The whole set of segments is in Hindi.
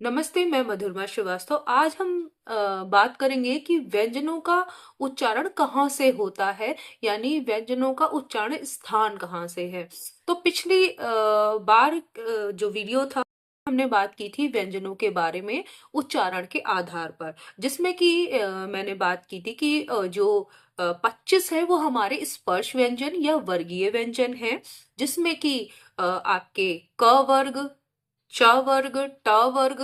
नमस्ते, मैं मधुरमा श्रीवास्तव। आज हम बात करेंगे कि व्यंजनों का उच्चारण कहाँ से होता है, यानी व्यंजनों का उच्चारण स्थान कहाँ से है। तो पिछली बार जो वीडियो था, हमने बात की थी व्यंजनों के बारे में उच्चारण के आधार पर, जिसमें कि मैंने बात की थी कि जो 25 है वो हमारे स्पर्श व्यंजन या वर्गीय व्यंजन है, जिसमें कि आपके क वर्ग, च वर्ग, ट वर्ग,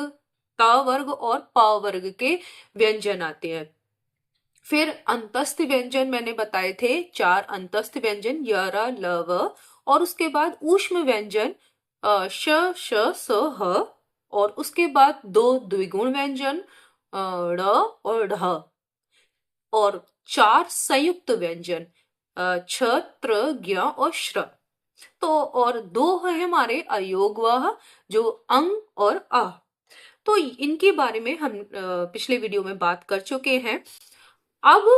त वर्ग और प वर्ग के व्यंजन आते हैं। फिर अंतस्थ व्यंजन मैंने बताए थे, 4 अंतस्थ व्यंजन य, र, ल, व। और उसके बाद ऊष्म व्यंजन श, श, स, ह। और उसके बाद 2 द्विगुण व्यंजन ड़ और ढ। और 4 संयुक्त व्यंजन छ, त्र, ज्ञ और श्र। तो और 2 है हमारे अयोगवह, जो अंग और अ। तो इनके बारे में हम पिछले वीडियो में बात कर चुके हैं। अब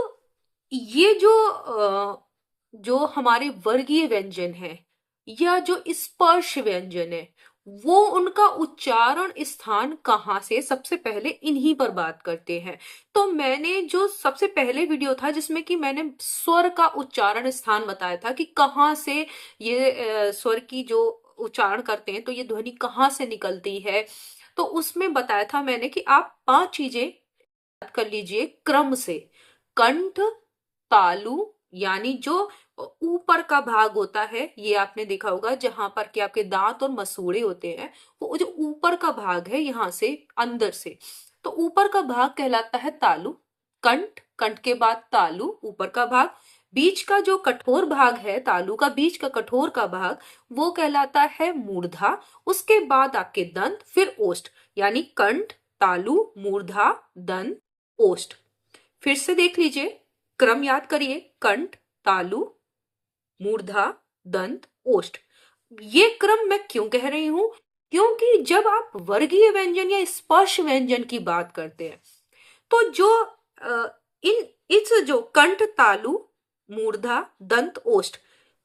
ये जो हमारे वर्गीय व्यंजन है या जो स्पर्श व्यंजन है, वो उनका उच्चारण स्थान कहाँ से, सबसे पहले इन्हीं पर बात करते हैं। तो मैंने जो सबसे पहले वीडियो था जिसमें कि मैंने स्वर का उच्चारण स्थान बताया था कि कहाँ से ये स्वर की जो उच्चारण करते हैं तो ये ध्वनि कहाँ से निकलती है। तो उसमें बताया था मैंने कि आप 5 चीजें याद कर लीजिए क्रम से। कंठ, तालु, यानी जो ऊपर का भाग होता है, ये आपने देखा होगा जहां पर कि आपके दांत और मसूड़े होते हैं, वो जो ऊपर का भाग है यहां से अंदर से, तो ऊपर का भाग कहलाता है तालु। कंठ, कंठ के बाद तालु ऊपर का भाग। बीच का जो कठोर भाग है, तालु का बीच का कठोर का भाग, वो कहलाता है मूर्धा। उसके बाद आपके दंत, फिर ओष्ठ, यानी कंठ, तालु, मूर्धा, दंत, ओष्ठ। फिर से देख लीजिए, क्रम याद करिए, कंठ, तालु, मूर्धा, दंत, ओष्ठ। ये क्रम मैं क्यों कह रही हूं? क्योंकि जब आप वर्गीय व्यंजन या स्पर्श व्यंजन की बात करते हैं, तो जो इन इस जो कंठ, तालु, मूर्धा, दंत, ओष्ठ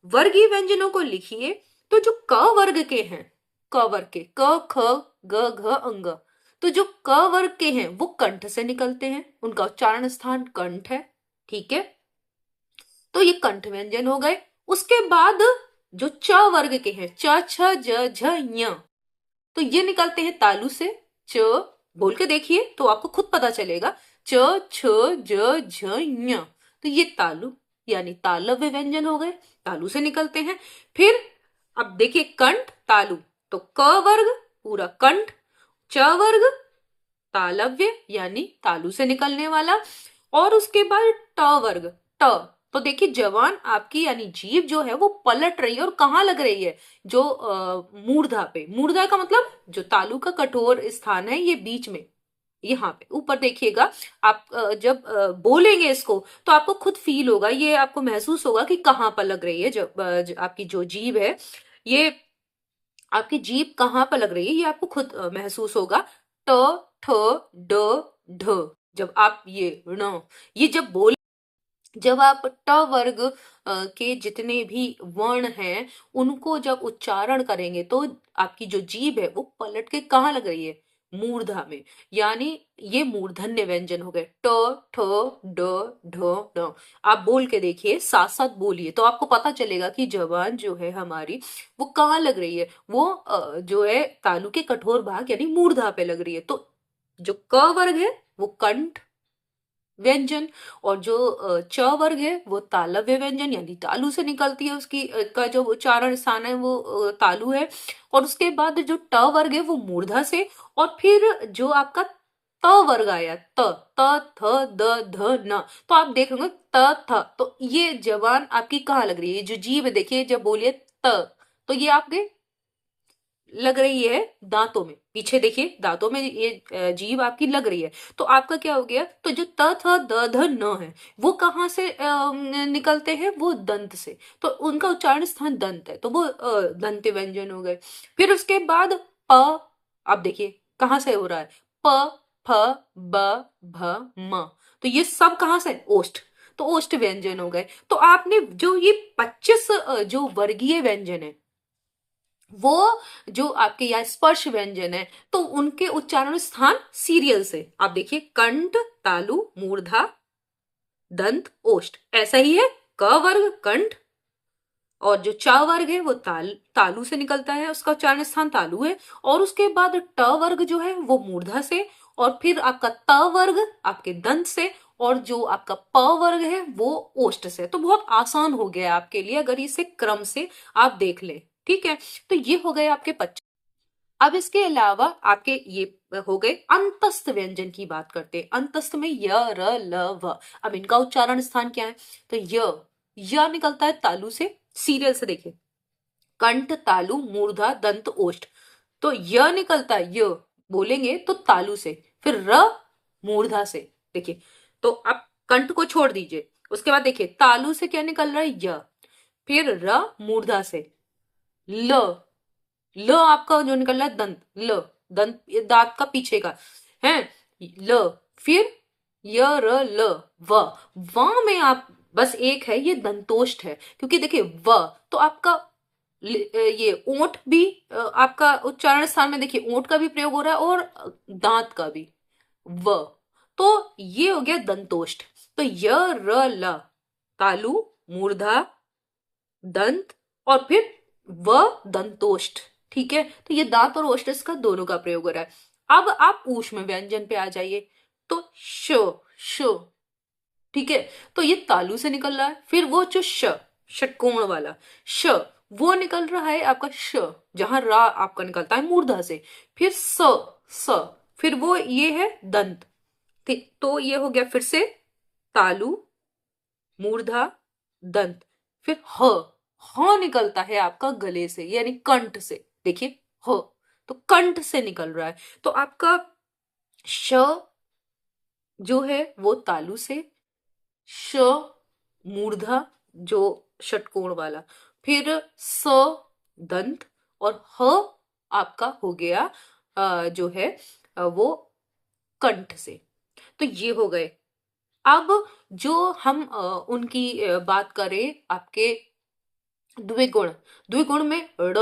वर्गीय व्यंजनों को लिखिए, तो जो क वर्ग के हैं, क वर्ग के क, ख, ग, घ, अंग, तो जो क वर्ग के हैं वो कंठ से निकलते हैं, उनका उच्चारण स्थान कंठ है। ठीक है, तो ये कंठ व्यंजन हो गए। उसके बाद जो च वर्ग के हैं, च, छ, ज, झ, ञ, तो ये निकलते हैं तालु से। च, बोल के देखिए तो आपको खुद पता चलेगा, च, छ, ज, झ, ञ, तो ये तालु यानी तालव्य व्यंजन हो गए, तालु से निकलते हैं। फिर अब देखिए कंठ, तालु, तो क वर्ग पूरा कंठ, च वर्ग तालव्य यानी तालु से निकलने वाला। और उसके बाद ट वर्ग, ट, तो देखिए जवान आपकी यानी जीभ जो है वो पलट रही है, और कहाँ लग रही है, जो मूर्धा पे। मूर्धा का मतलब जो तालु का कठोर स्थान है, ये बीच में, यहाँ पे ऊपर देखिएगा। आप जब बोलेंगे इसको तो आपको खुद फील होगा, ये आपको महसूस होगा कि कहाँ पर लग रही है। जब आपकी जो जीभ है, ये आपकी जीभ कहाँ पर लग रही है, ये आपको खुद महसूस होगा। ट, ठ, ड, ढ, जब आप ये ण, ये जब बोल, जब आप ट वर्ग के जितने भी वर्ण हैं उनको जब उच्चारण करेंगे, तो आपकी जो जीभ है वो पलट के कहाँ लग रही है, मूर्धा में। यानी ये मूर्धन्य व्यंजन हो गए, ट, ठ, ड, ढ, ढ। आप बोल के देखिए, साथ साथ बोलिए, तो आपको पता चलेगा कि जबान जो है हमारी वो कहाँ लग रही है, वो जो है तालु के कठोर भाग यानी मूर्धा पे लग रही है। तो जो क वर्ग है वो कंठ व्यंजन, और जो च वर्ग है वो तालव्य व्यंजन यानी तालु से निकलती है, उसकी का जो उच्चारण स्थान है वो तालु है। और उसके बाद जो ट वर्ग है वो मूर्धा से। और फिर जो आपका त वर्ग आया, त, त, थ, द, ध, न, तो आप देख रहे होंगे त, थ, तो ये जबान आपकी कहाँ लग रही है, जो जीभ देखिए जब बोलिए त, तो ये आपके लग रही है दांतों में, पीछे देखिए दांतों में ये जीभ आपकी लग रही है। तो आपका क्या हो गया, तो जो त, थ, द, ध, न है वो कहाँ से निकलते हैं, वो दंत से, तो उनका उच्चारण स्थान दंत है, तो वो दंत व्यंजन हो गए। फिर उसके बाद प, अब देखिए कहाँ से हो रहा है, प, फ, ब, भ, म, तो ये सब कहाँ से, ओष्ठ, तो ओष्ठ व्यंजन हो गए। तो आपने जो ये 25 जो वर्गीय व्यंजन है, वो जो आपके यहाँ स्पर्श व्यंजन है तो उनके उच्चारण स्थान सीरियल से आप देखिए, कंठ, तालु, मूर्धा, दंत, ओष्ठ, ऐसा ही है। क वर्ग कंठ, और जो च वर्ग है वो तालु से निकलता है, उसका उच्चारण स्थान तालु है। और उसके बाद ट वर्ग जो है वो मूर्धा से, और फिर आपका त वर्ग आपके दंत से, और जो आपका प वर्ग है वो ओष्ठ से। तो बहुत आसान हो गया आपके लिए अगर इसे क्रम से आप देख लें। ठीक है, तो ये हो गए आपके 25। अब इसके अलावा आपके ये हो गए अंतस्थ व्यंजन की बात करते हैं। अंतस्थ में य, र, ल, व। अब इनका उच्चारण स्थान क्या है? तो य निकलता है तालु से, सीरियल से देखिए, कंठ, तालु, मूर्धा, दंत, ओष्ठ। तो य निकलता है, य बोलेंगे तो तालु से, फिर र मूर्धा से। देखिए, तो आप कंठ को छोड़ दीजिए, उसके बाद देखिए तालु से क्या निकल रहा है? य, फिर र मूर्धा से, ल, ल आपका जो निकल रहा है दंत, ल, दंत ये दांत का पीछे का है, ल, फिर य, र, ल, व में आप बस एक है, ये दंतोष्ठ है, क्योंकि देखिए व तो आपका ये ओंठ भी आपका उच्चारण स्थान में देखिए ओंठ का भी प्रयोग हो रहा है और दांत का भी, व। तो ये हो गया दंतोष्ठ। तो य, र, ल, तालु, मूर्धा, दंत, और फिर व दंतोष्ठ। ठीक है, तो ये दांत और ओष्ठ का दोनों का प्रयोग हो रहा है। अब आप ऊष्म व्यंजन पे आ जाइए, तो श, ठीक है, तो ये तालु से निकल रहा है, फिर वो जो षटकोण वाला श, वो निकल रहा है आपका श, जहां रा आपका निकलता है मूर्धा से, फिर स, फिर वो ये है दंत। ठीक, तो ये हो गया फिर से तालु, मूर्धा, दंत, फिर ह निकलता है आपका गले से यानी कंठ से। देखिए ह तो कंठ से निकल रहा है, तो आपका श जो है वो तालु से, श मूर्धा जो षटकोण वाला, फिर स दंत, और ह आपका हो गया जो है वो कंठ से। तो ये हो गए। अब जो हम उनकी बात करें आपके द्विगुण, द्विगुण में ड़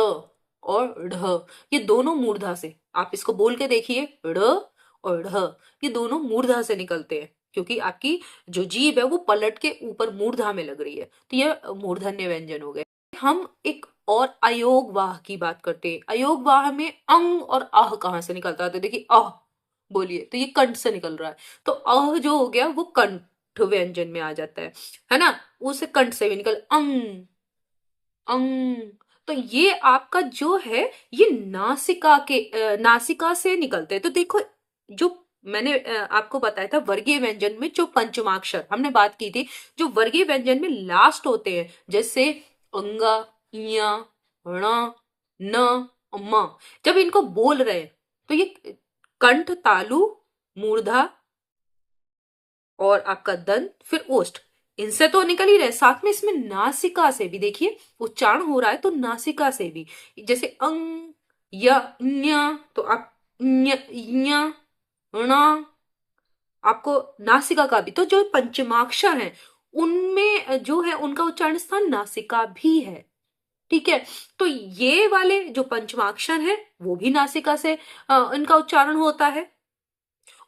और ढ, ये दोनों मूर्धा से, आप इसको बोल के देखिए, ड़ और ढ, ये दोनों मूर्धा से निकलते हैं, क्योंकि आपकी जो जीभ है वो पलट के ऊपर मूर्धा में लग रही है, तो ये मूर्धन्य व्यंजन हो गए। हम एक और अयोगवाह की बात करते हैं। अयोगवाह में अंग और आह कहाँ से निकलता है? तो देखिए आह बोलिए, तो ये कंठ से निकल रहा है, तो अह जो हो गया वो कंठ व्यंजन में आ जाता है ना, उसे कंठ से भी निकल अंग, अंग। तो ये आपका जो है ये नासिका से निकलते हैं। तो देखो, जो मैंने आपको बताया था वर्गीय व्यंजन में जो पंचमाक्षर हमने बात की थी, जो वर्गीय व्यंजन में लास्ट होते हैं, जैसे अंगा, इया, ण, न, म, जब इनको बोल रहे हैं तो ये कंठ, तालु, मूर्धा और आपका दंत, फिर ओष्ठ, इनसे तो निकल ही रहे, साथ में इसमें नासिका से भी देखिए उच्चारण हो रहा है, तो नासिका से भी, जैसे अंग, या, न्या, तो आप न्या, न्या, णा, आपको नासिका का भी, तो जो पंचमाक्षर हैं उनमें जो है उनका उच्चारण स्थान नासिका भी है। ठीक है, तो ये वाले जो पंचमाक्षर हैं वो भी नासिका से इनका उच्चारण होता है,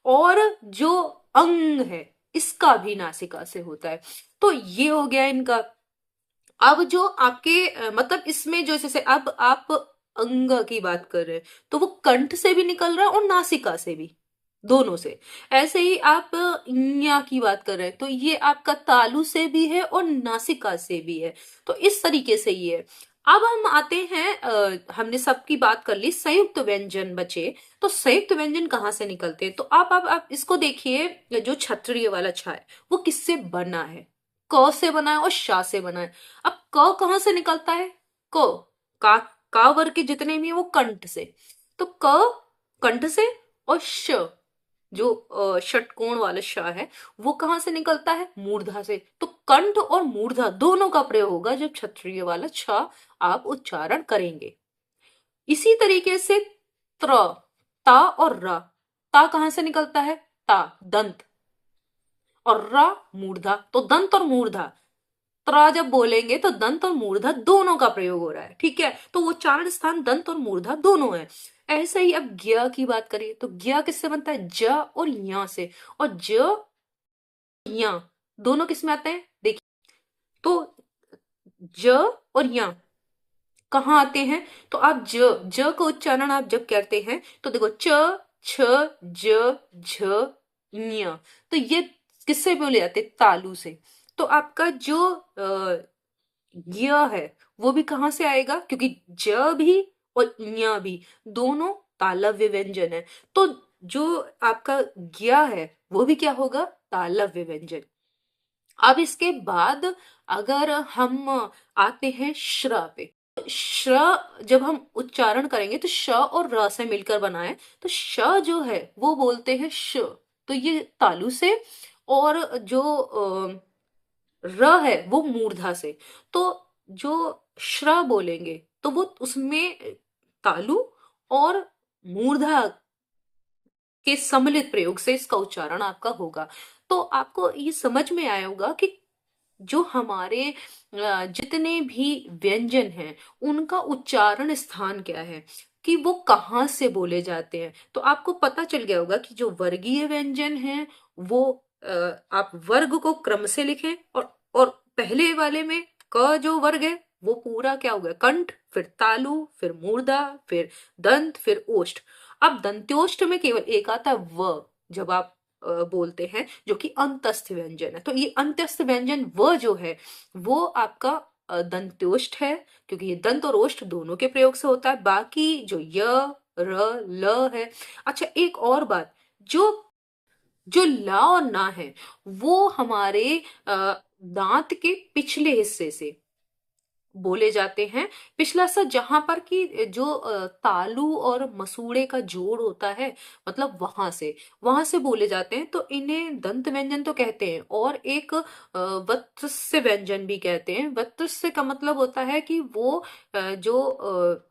और जो अंग है इसका भी नासिका से होता है। तो ये हो गया इनका। अब जो आपके मतलब इसमें जो जैसे अब आप अंग की बात कर रहे हैं तो वो कंठ से भी निकल रहा है और नासिका से भी, दोनों से। ऐसे ही आप ञा की बात कर रहे हैं तो ये आपका तालु से भी है और नासिका से भी है। तो इस तरीके से ये है। अब हम आते हैं हमने सबकी बात कर ली, संयुक्त व्यंजन बचे। तो संयुक्त व्यंजन कहाँ से निकलते हैं? तो आप इसको देखिए, जो क्षत्रिय वाला छा है वो किससे बना है? क से बना है और शा से बना है। अब क कहाँ से निकलता है? क, का, का वर्ग के जितने भी है वो कंठ से, तो क कंठ से, और श जो षटकोण वाला श है वो कहाँ से निकलता है? मूर्धा से। तो कंठ और मूर्धा दोनों का प्रयोग होगा जब क्षत्रिय वाला छ आप उच्चारण करेंगे। इसी तरीके से त्र, ता और र, ता कहाँ से निकलता है? ता दंत, और र मूर्धा, तो दंत और मूर्धा त्रा जब बोलेंगे तो दंत और मूर्धा दोनों का प्रयोग हो रहा है, ठीक है, तो वो उच्चारण स्थान दंत और मूर्धा दोनों है। ऐसे ही अब ज्ञ की बात करिए तो ज्ञ किससे बनता है, ज और य से, और ज य दोनों किस में आते हैं देखिए, तो ज और य कहाँ आते हैं, तो आप ज का उच्चारण आप जब करते हैं तो देखो च छ ज झ ञ, तो ये किससे बोले जाते हैं, तालु से। तो आपका जो य है वो भी कहाँ से आएगा, क्योंकि ज भी और ञ भी दोनों तालव्य व्यंजन है, तो जो आपका ज्ञ है वो भी क्या होगा, तालव्य व्यंजन। अब इसके बाद अगर हम आते हैं श्र पे, श्र जब हम उच्चारण करेंगे तो श और र से मिलकर बना है, तो श जो है वो बोलते हैं श, तो ये तालु से, और जो र है वो मूर्धा से, तो जो श्र बोलेंगे तो वो उसमें तालु और मूर्धा के सम्मिलित प्रयोग से इसका उच्चारण आपका होगा। तो आपको ये समझ में आया होगा कि जो हमारे जितने भी व्यंजन हैं उनका उच्चारण स्थान क्या है, कि वो कहाँ से बोले जाते हैं। तो आपको पता चल गया होगा कि जो वर्गीय व्यंजन हैं वो आप वर्ग को क्रम से लिखें, और पहले वाले में क जो वर्ग है वो पूरा क्या हो गया, कंठ, फिर तालु, फिर मूर्धा, फिर दंत, फिर ओष्ठ। अब दंत्योष्ठ में केवल एक आता है व, जब आप बोलते हैं, जो कि अंतस्थ व्यंजन है। तो ये अंतस्थ व्यंजन व जो है वो आपका दंत्योष्ठ है, क्योंकि ये दंत और ओष्ठ दोनों के प्रयोग से होता है। बाकी जो य र ल है। अच्छा एक और बात, जो जो ला और ना है वो हमारे दांत के पिछले हिस्से से बोले जाते हैं। पिछला सा जहां पर कि जो तालु और मसूड़े का जोड़ होता है, मतलब वहां से बोले जाते हैं, तो इन्हें दंत व्यंजन तो कहते हैं, और एक वत्स्य व्यंजन भी कहते हैं। वत्स्य का मतलब होता है कि वो जो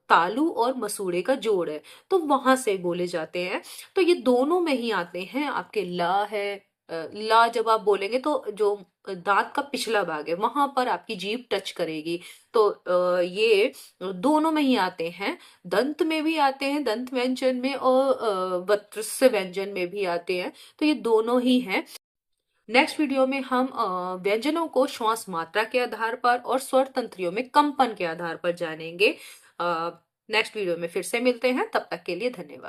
तालु और मसूड़े का जोड़ है, तो वहां से बोले जाते हैं। तो ये दोनों में ही आते हैं, आपके ला है, ला जब आप बोलेंगे तो जो दांत का पिछला भाग है वहां पर आपकी जीभ टच करेगी, तो ये दोनों में ही आते हैं। दंत में भी आते हैं, दंत व्यंजन में, और वत्स्य व्यंजन में भी आते हैं, तो ये दोनों ही हैं। नेक्स्ट वीडियो में हम व्यंजनों को श्वास मात्रा के आधार पर और स्वर तंत्रियों में कंपन के आधार पर जानेंगे। नेक्स्ट वीडियो में फिर से मिलते हैं, तब तक के लिए धन्यवाद।